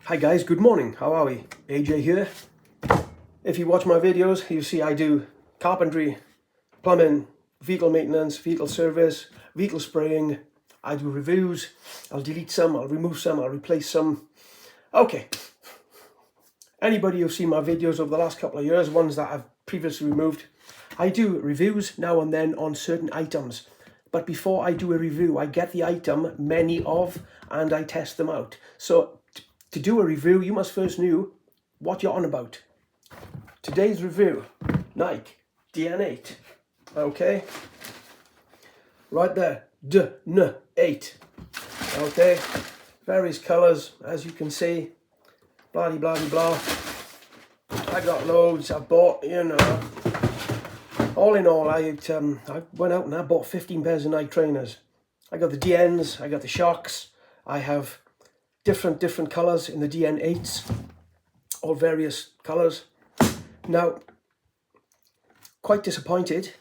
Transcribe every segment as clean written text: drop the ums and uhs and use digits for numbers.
Hi guys, good morning. How are we? AJ here. If you watch my videos, you see I do carpentry, plumbing, vehicle maintenance, vehicle service, vehicle spraying. I do reviews. I'll delete some, I'll remove some, I'll replace some. Okay. Anybody who's seen my videos over the last couple of years, ones that I've previously removed, I do reviews now and then on certain items. But before I do a review, I get the item, many of, and I test them out. So to do a review, you must first know what you're on about. Today's review, Nike DN8. Okay? Right there, DN8. Okay? Various colours, as you can see. Blah, blah, blah, blah. I got loads, I bought, you know. All in all, I went out and I bought 15 pairs of Nike trainers. I got the DNs, I got the Shocks, I have different colours in the DN8s, all various colours. Now, quite disappointed.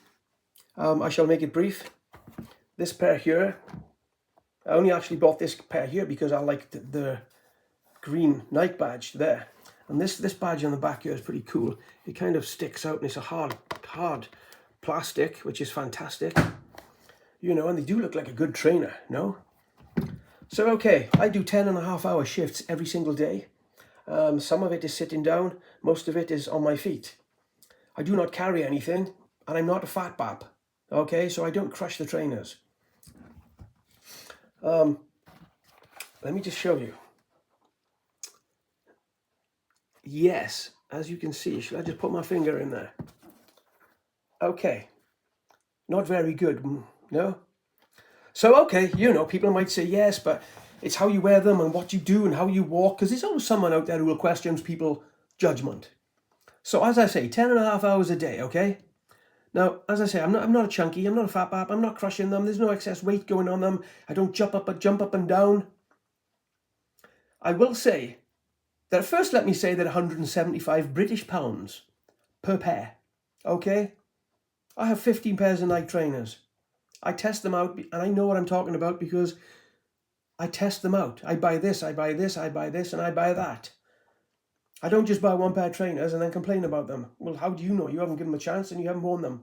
I shall make it brief. This pair here, I only actually bought this pair here because I liked the green Nike badge there. And this badge on the back here is pretty cool. It kind of sticks out and it's a hard plastic, which is fantastic. You know, and they do look like a good trainer, no? So, okay, I do 10.5-hour shifts every single day. Some of it is sitting down, most of it is on my feet. I do not carry anything, and I'm not a fat bap, okay? So I don't crush the trainers. Let me just show you. Yes, as you can see, should I just put my finger in there? Okay, not very good, no? So, okay, you know, people might say yes, but it's how you wear them and what you do and how you walk, because there's always someone out there who will question people's judgment. So, as I say, 10.5 hours a day, okay? Now, as I say, I'm not a chunky, I'm not a fat bap, I'm not crushing them, there's no excess weight going on them, I don't jump up and down. I will say that first let me say that 175 British pounds per pair, okay? I have 15 pairs of Nike trainers. I test them out and I know what I'm talking about because I test them out. I buy this, I buy this, I buy this, and I buy that. I don't just buy one pair of trainers and then complain about them. Well, how do you know? You haven't given them a chance and you haven't worn them.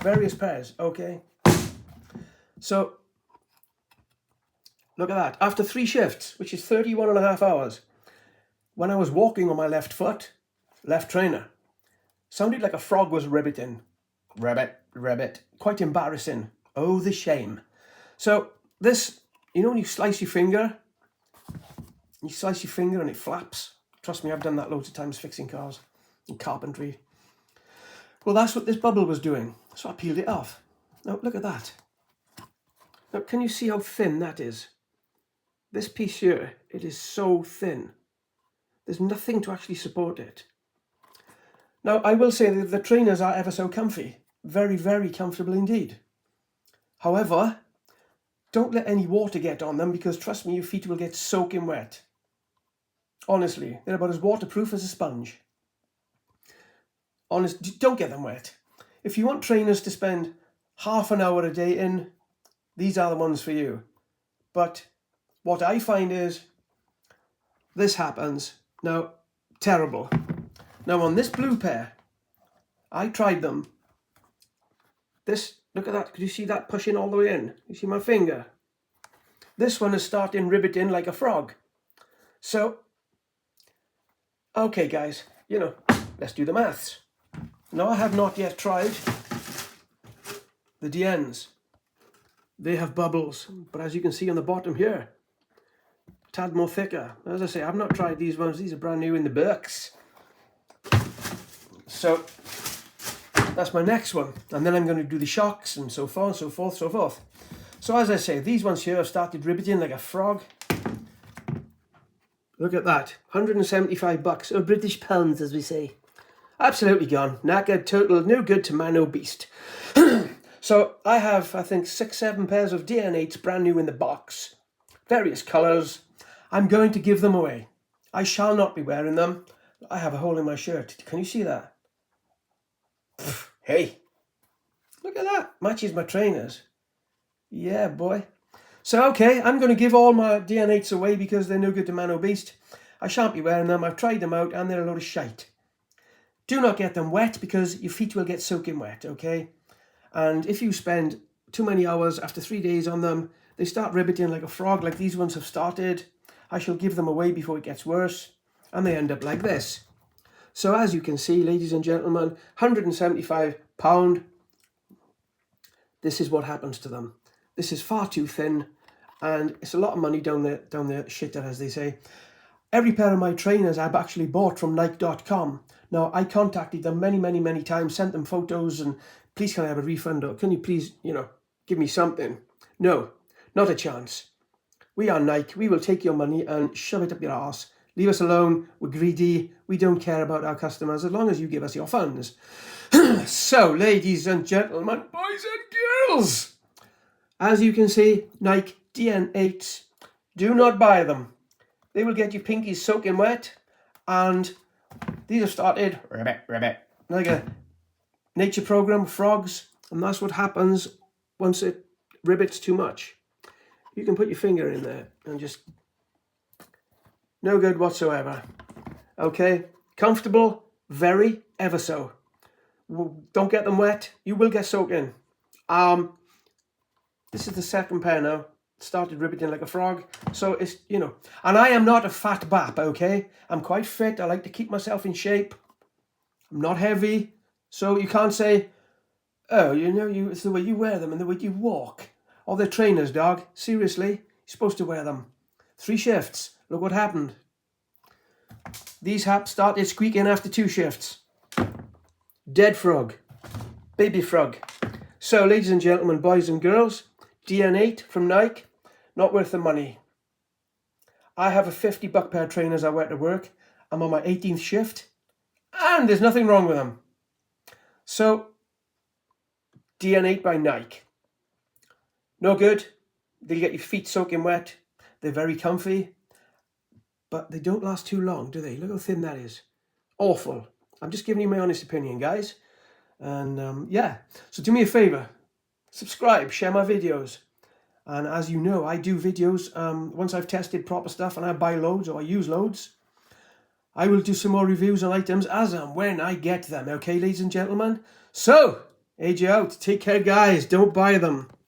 Various pairs, okay? So, look at that. After 3 shifts, which is 31.5 hours, when I was walking on my left foot, left trainer, sounded like a frog was ribbiting. Rabbit. Quite embarrassing. Oh, the shame. So this, you know when you slice your finger? You slice your finger and it flaps. Trust me, I've done that loads of times fixing cars and carpentry. Well, that's what this bubble was doing. So I peeled it off. Now, look at that. Now, can you see how thin that is? This piece here, it is so thin. There's nothing to actually support it. Now, I will say that the trainers are ever so comfy. Very, very comfortable indeed. However, don't let any water get on them because trust me, your feet will get soaking wet. Honestly, they're about as waterproof as a sponge. Honest, don't get them wet. If you want trainers to spend half an hour a day in, these are the ones for you. But what I find is, this happens. Now, terrible. Now on this blue pair, I tried them. This, look at that, could you see that pushing all the way in? You see my finger? This one is starting ribbiting like a frog. So, okay guys, you know, let's do the maths. Now I have not yet tried the DNs. They have bubbles, but as you can see on the bottom here, a tad more thicker. As I say, I've not tried these ones, these are brand new in the box. So, that's my next one. And then I'm going to do the Shocks and so far and so forth, so forth. So as I say, these ones here have started ribbiting like a frog. Look at that. 175 bucks, or British pounds as we say. Absolutely gone. Knackered, total, no good to man or beast. So I have, I think, 6-7 pairs of DN8s brand new in the box. Various colours. I'm going to give them away. I shall not be wearing them. I have a hole in my shirt. Can you see that? Hey, look at that. Matches my trainers. Yeah, boy. So, okay, I'm going to give all my DN8s away because they're no good to man or beast. I shan't be wearing them. I've tried them out and they're a load of shite. Do not get them wet because your feet will get soaking wet, okay? And if you spend too many hours after 3 days on them, they start ribbiting like a frog, like these ones have started. I shall give them away before it gets worse. And they end up like this. So as you can see, ladies and gentlemen, £175. This is what happens to them. This is far too thin, and it's a lot of money down the shitter, as they say. Every pair of my trainers I've actually bought from Nike.com. Now, I contacted them many times, sent them photos, and please can I have a refund, or can you please, give me something? No, not a chance. We are Nike. We will take your money and shove it up your arse. Leave us alone. We're greedy. We don't care about our customers as long as you give us your funds. So, ladies and gentlemen, boys and girls, as you can see, Nike DN8s, do not buy them. They will get your pinkies soaking wet, and these have started like a nature program, frogs, and that's what happens once it ribbits too much. You can put your finger in there and just... no good whatsoever. Okay, comfortable, very, ever so. Don't get them wet. You will get soaking. This is the second pair now. Started ribbiting like a frog. So it's, and I am not a fat bap, okay? I'm quite fit. I like to keep myself in shape. I'm not heavy. So you can't say, oh, it's the way you wear them and the way you walk. Oh, they're trainers, dog. Seriously, you're supposed to wear them. 3 shifts. Look what happened. These haps started squeaking after 2 shifts. Dead frog. Baby frog. So, ladies and gentlemen, boys and girls, DN8 from Nike, not worth the money. I have a £50 pair of trainers I wear to work. I'm on my 18th shift, and there's nothing wrong with them. So, DN8 by Nike. No good. They'll get your feet soaking wet. They're very comfy. But they don't last too long, do they? Look how thin that is. Awful. I'm just giving you my honest opinion, guys. And yeah, so do me a favour. Subscribe, share my videos. And as you know, I do videos. Once I've tested proper stuff and I buy loads or I use loads, I will do some more reviews on items as and when I get them. Okay, ladies and gentlemen? So, AJ out. Take care, guys. Don't buy them.